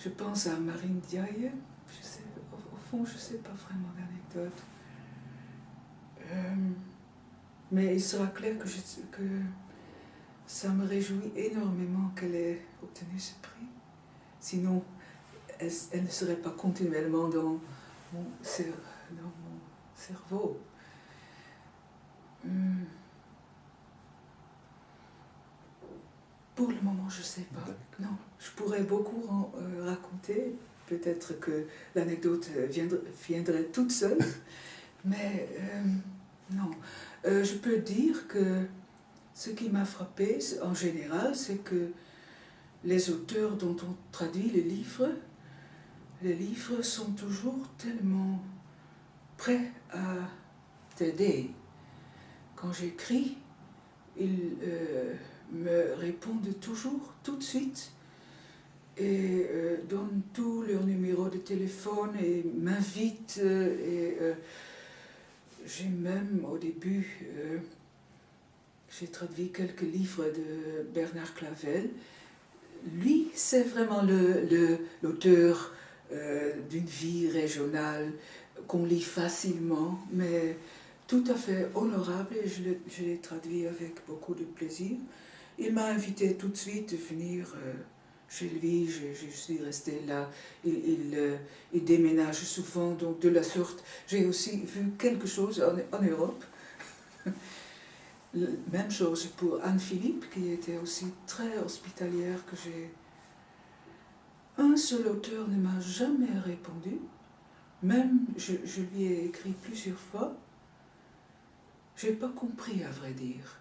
Je pense à Marine Diaye. Au fond, je ne sais pas vraiment l'anecdote. Mais il sera clair que ça me réjouit énormément qu'elle ait obtenu ce prix. Sinon, elle ne serait pas continuellement dans mon cerveau. Pour le moment, je ne sais pas. Non, je pourrais beaucoup raconter. Peut-être que l'anecdote viendrait toute seule. Mais non. Je peux dire que ce qui m'a frappé, en général, c'est que les auteurs dont on traduit les livres sont toujours tellement prêts à t'aider. Quand j'écris, ils me répondent toujours, tout de suite, et donnent tous leurs numéros de téléphone et m'invitent. J'ai même, au début, j'ai traduit quelques livres de Bernard Clavel. Lui, c'est vraiment l'auteur d'une vie régionale qu'on lit facilement, mais tout à fait honorable, et je l'ai traduit avec beaucoup de plaisir. Il m'a invité tout de suite à venir chez lui, je suis restée là. Il déménage souvent, donc de la sorte, j'ai aussi vu quelque chose en Europe. Même chose pour Anne-Philippe, qui était aussi très hospitalière, que j'ai... Un seul auteur ne m'a jamais répondu, même je lui ai écrit plusieurs fois. Je n'ai pas compris, à vrai dire.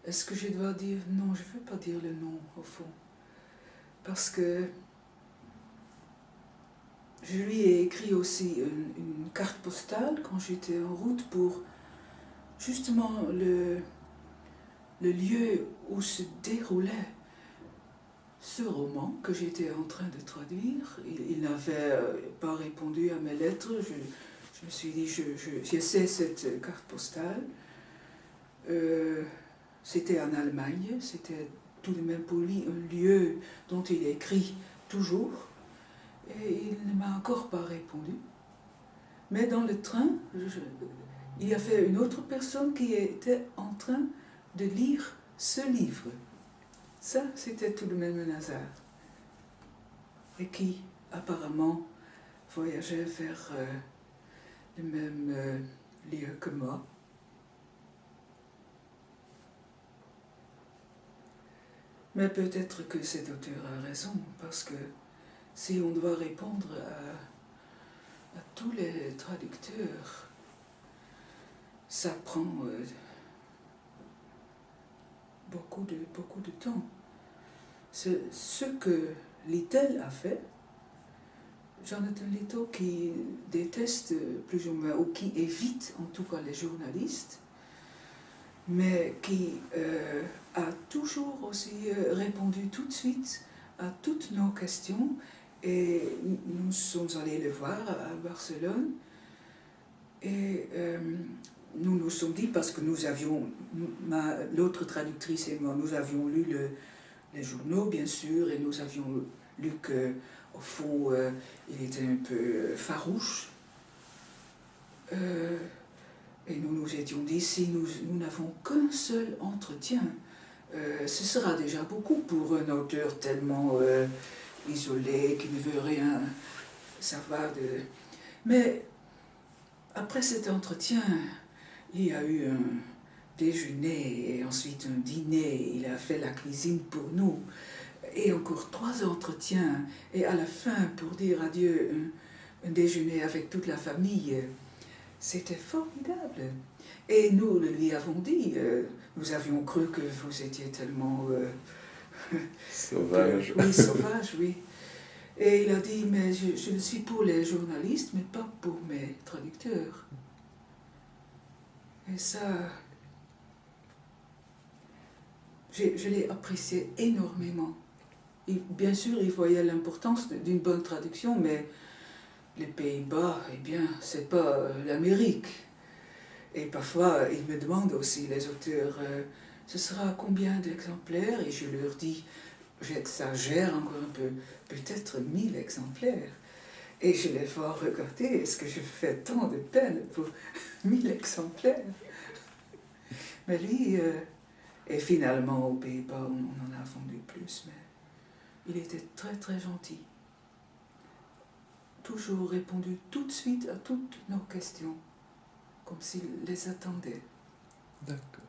Est-ce que je dois dire non? Je ne vais pas dire le nom, au fond. Parce que je lui ai écrit aussi une carte postale quand j'étais en route pour justement le lieu où se déroulait ce roman que j'étais en train de traduire. Il n'avait pas répondu à mes lettres. Je me suis dit, j'essaie cette carte postale. C'était en Allemagne, c'était tout de même pour lui un lieu dont il écrit toujours. Et il ne m'a encore pas répondu. Mais dans le train, il y avait une autre personne qui était en train de lire ce livre. Ça, c'était tout de même un hasard. Et qui, apparemment, voyageait vers le même lieu que moi. Mais peut-être que cet auteur a raison, parce que si on doit répondre à tous les traducteurs, ça prend beaucoup de temps. C'est ce que Littell a fait. Jonathan Littell, qui déteste plus ou moins, ou qui évite en tout cas les journalistes, mais qui a toujours aussi répondu tout de suite à toutes nos questions. Et nous sommes allés le voir à Barcelone. Et nous nous sommes dit, parce que nous avions, l'autre traductrice et moi, nous avions lu les journaux, bien sûr, et nous avions lu qu'au fond, il était un peu farouche. Et nous nous étions dit, si nous n'avons qu'un seul entretien, ce sera déjà beaucoup pour un auteur tellement isolé, qui ne veut rien savoir de... Mais après cet entretien, il y a eu un déjeuner et ensuite un dîner. Il a fait la cuisine pour nous. Et encore 3 entretiens. Et à la fin, pour dire adieu, un déjeuner avec toute la famille. C'était formidable. Et nous lui avons dit, nous avions cru que vous étiez tellement... sauvage. Oui, sauvage, oui. Et il a dit, mais je le suis pour les journalistes, mais pas pour mes traducteurs. Et ça, je l'ai apprécié énormément. Bien sûr, il voyait l'importance d'une bonne traduction, mais les Pays-Bas, eh bien, c'est pas l'Amérique. Et parfois, ils me demandent aussi, les auteurs, ce sera combien d'exemplaires? Et je leur dis, j'exagère encore un peu, peut-être 1000 exemplaires. Et je les vois regarder, est-ce que je fais tant de peine pour 1000 exemplaires? Mais lui, et finalement aux Pays-Bas, on en a vendu plus, mais il était très très gentil. Toujours répondu tout de suite à toutes nos questions, comme s'il les attendait. D'accord.